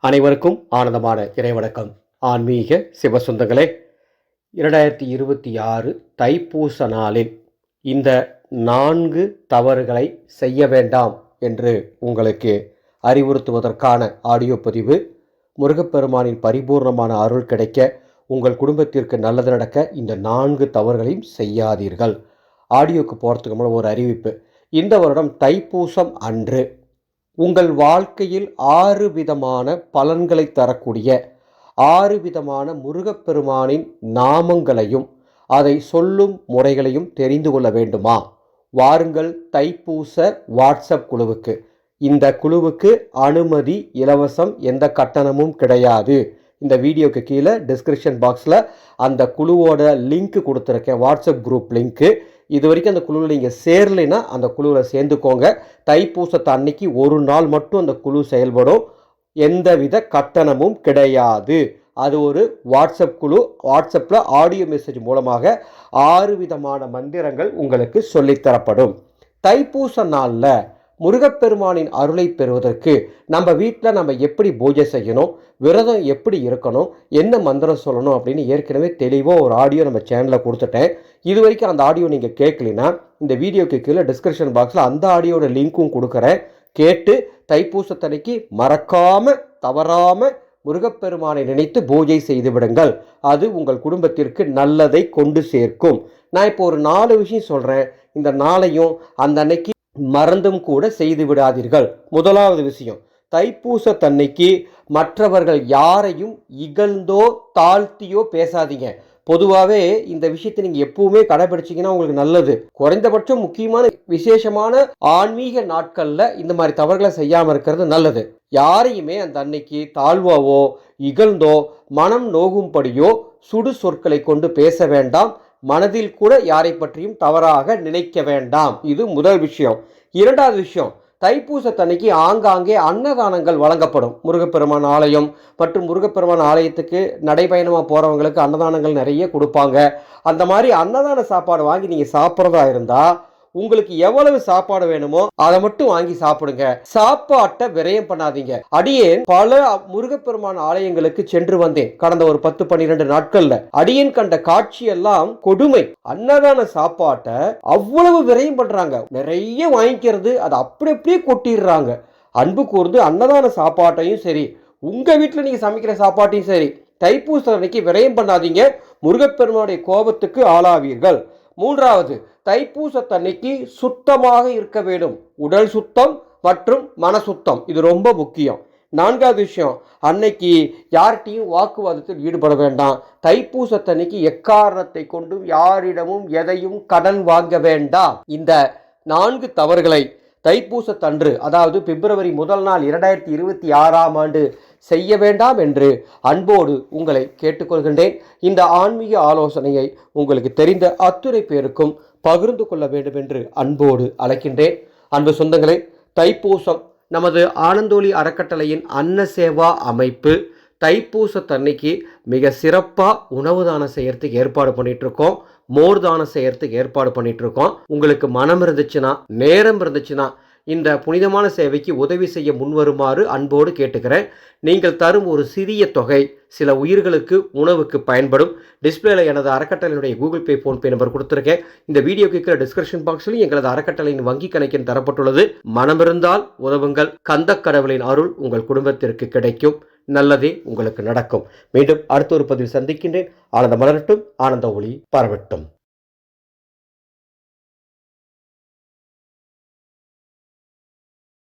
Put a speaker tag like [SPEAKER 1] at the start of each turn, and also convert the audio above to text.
[SPEAKER 1] அனைவருக்கும் ஆனந்தமான இறைவணக்கம். ஆன்மீக சிவசொந்தங்களே, 2026 தைப்பூச நாளில் இந்த 4 தவறுகளை செய்ய வேண்டாம் என்று உங்களுக்கு அறிவுறுத்துவதற்கான ஆடியோ பதிவு. முருகப்பெருமானின் பரிபூர்ணமான அருள் கிடைக்க, உங்கள் குடும்பத்திற்கு நல்லது நடக்க இந்த 4 தவறுகளையும் செய்யாதீர்கள். ஆடியோக்கு போகிறதுக்கு முன்னாடி ஒரு அறிவிப்பு. இந்த வருடம் தைப்பூசம் அன்று உங்கள் வாழ்க்கையில் 6 விதமான பலன்களை தரக்கூடிய 6 விதமான முருகப்பெருமானின் நாமங்களையும் அதை சொல்லும் முறைகளையும் தெரிந்து கொள்ள வேண்டுமா? வாருங்கள் தைப்பூச வாட்ஸ்அப் குழுவுக்கு. இந்த குழுவுக்கு அனுமதி இலவசம், எந்த கட்டணமும் கிடையாது. இந்த வீடியோக்கு கீழே டிஸ்கிரிப்ஷன் பாக்ஸில் அந்த குழுவோட லிங்க் கொடுத்துருக்கேன், வாட்ஸ்அப் குரூப் லிங்க்கு. இது வரைக்கும் அந்த குழுவில் நீங்கள் சேரலைன்னா அந்த குழுவில் சேர்ந்துக்கோங்க. தைப்பூசத்தை அன்னைக்கு ஒரு நாள் மட்டும் அந்த குழு செயல்படும். எந்தவித கட்டணமும் கிடையாது. அது ஒரு வாட்ஸ்அப் குழு. வாட்ஸ்அப்பில் ஆடியோ மெசேஜ் மூலமாக 6 விதமான மந்திரங்கள் உங்களுக்கு சொல்லித்தரப்படும். தைப்பூச நாளில் முருகப்பெருமானின் அருளை பெறுவதற்கு நம்ம வீட்டில் நம்ம எப்படி பூஜை செய்யணும், விரதம் எப்படி இருக்கணும், என்ன மந்திரம் சொல்லணும் அப்படின்னு ஏற்கனவே தெளிவாக ஒரு ஆடியோ நம்ம சேனலில் கொடுத்துட்டேன். இது வரைக்கும் அந்த ஆடியோ நீங்கள் கேட்கலைன்னா இந்த வீடியோக்கு கீழே டிஸ்கிரிப்ஷன் பாக்ஸில் அந்த ஆடியோட லிங்க்கும் கொடுக்குறேன். கேட்டு தைப்பூசத்தன்னைக்கு மறக்காமல் தவறாமல் முருகப்பெருமானை நினைத்து பூஜை செய்து விடுங்கள். அது உங்கள் குடும்பத்திற்கு நல்லதை கொண்டு சேர்க்கும். நான் இப்போ ஒரு 4 விஷயம் சொல்கிறேன். இந்த நாளையும் அந்த அன்னைக்கு மறந்தும் கூட செய்து விடாதீர்கள். முதலாவது விஷயம், தைப்பூசத்தன்னைக்கு மற்றவர்கள் யாரையும் இகழ்ந்தோ தாழ்த்தியோ பேசாதீங்க. பொதுவாகவே இந்த விஷயத்தை நீங்கள் எப்பவுமே கடைபிடிச்சிங்கன்னா உங்களுக்கு நல்லது. குறைந்தபட்சம் முக்கியமான விசேஷமான ஆன்மீக நாட்களில் இந்த மாதிரி தவறுகளை செய்யாமல் இருக்கிறது நல்லது. யாரையுமே அந்த அன்னைக்கு தாழ்வாவோ இகழ்ந்தோ மனம் நோகும்படியோ சுடு சொற்களை கொண்டு பேச வேண்டாம். மனதில் கூட யாரை பற்றியும் தவறாக நினைக்க வேண்டாம். இது முதல் விஷயம். இரண்டாவது விஷயம், தைப்பூசத்தன்னைக்கு ஆங்காங்கே அன்னதானங்கள் வழங்கப்படும். முருகப்பெருமான் ஆலயம் மற்றும் முருகப்பெருமான் ஆலயத்துக்கு நடைபயணமாக போகிறவங்களுக்கு அன்னதானங்கள் நிறைய கொடுப்பாங்க. அந்த மாதிரி அன்னதான சாப்பாடு வாங்கி நீங்கள் சாப்பிட்றதா இருந்தால் உங்களுக்கு எவ்வளவு சாப்பாடு வேணுமோ அதை மட்டும் வாங்கி சாப்பிடுங்க. சாப்பாட்டை விரயம் பண்ணாதீங்க. அடியேன் பல முருகப்பெருமான் ஆலயங்களுக்கு சென்று வந்தேன் கடந்த ஒரு 10-12 நாட்கள்ல. அடியேன் கண்ட காட்சி எல்லாம் கொடுமை. அன்னதான சாப்பாட்டை அவ்வளவு விரயம் பண்றாங்க. நிறைய வாங்கிக்கிறது, அதை அப்படியே கொட்டிடுறாங்க. அன்பு கூர்ந்து அன்னதான சாப்பாட்டையும் சரி, உங்க வீட்டில் நீங்க சமைக்கிற சாப்பாட்டையும் சரி, தைப்பூச அன்னைக்கு விரயம் பண்ணாதீங்க. முருகப்பெருமானுடைய கோபத்துக்கு ஆளாவீர்கள். மூன்றாவது, தைப்பூசத்தன்னைக்கு சுத்தமாக இருக்க வேண்டும். உடல் சுத்தம் மற்றும் மன சுத்தம், இது ரொம்ப முக்கியம். நான்காவது விஷயம், அன்னைக்கு யார்கிட்டையும் வாக்குவாதத்தில் ஈடுபட வேண்டாம். தைப்பூசத்தன்னைக்கு எக்காரணத்தை கொண்டும் யாரிடமும் எதையும் கடன் வாங்க வேண்டாம். இந்த 4 தவறுகளை தைப்பூசத்தன்று, அதாவது பிப்ரவரி 1 நாள் 2026ஆம் ஆண்டு செய்ய வேண்டாம் என்று அன்போடு உங்களை கேட்டுக்கொள்கின்றேன். இந்த ஆன்மீக ஆலோசனையை உங்களுக்கு தெரிந்த அத்துணை பேருக்கும் பகிர்ந்து கொள்ள வேண்டும் என்று அன்போடு அழைக்கின்றேன். அன்பு சொந்தங்களே, தைப்பூசம் நமது ஆனந்தோலி அறக்கட்டளையின் அன்ன சேவா அமைப்பு தைப்பூசத்தன்னைக்கு மிக சிறப்பாக உணவு தானம் செய்யறதுக்கு ஏற்பாடு பண்ணிட்டு இருக்கோம். மோர் தானம் செய்யறதுக்கு ஏற்பாடு பண்ணிட்டு இருக்கோம். உங்களுக்கு மனம் இருந்துச்சுன்னா, நேரம் இருந்துச்சுன்னா இந்த புனிதமான சேவைக்கு உதவி செய்ய முன்வருமாறு அன்போடு கேட்டுக்கிறேன். நீங்கள் தரும் ஒரு சிறிய தொகை சில உயிர்களுக்கு உணவுக்கு பயன்படும். டிஸ்பிளேல எனது அறக்கட்டளையினுடைய கூகுள் பே, ஃபோன்பே நம்பர் கொடுத்துருக்கேன். இந்த வீடியோ இருக்கிற டிஸ்கிரிப்ஷன் பாக்ஸ்லையும் எங்களது அறக்கட்டளையின் வங்கி கணக்கின் தரப்பட்டுள்ளது. மனமிருந்தால் உதவுங்கள். கந்த கடவுளின் அருள் உங்கள் குடும்பத்திற்கு கிடைக்கும். நல்லதே உங்களுக்கு நடக்கும். மீண்டும் அடுத்த ஒரு பதிவில் சந்திக்கின்றேன். ஆனந்த மலரட்டும், ஆனந்த ஒளி பரவட்டும்.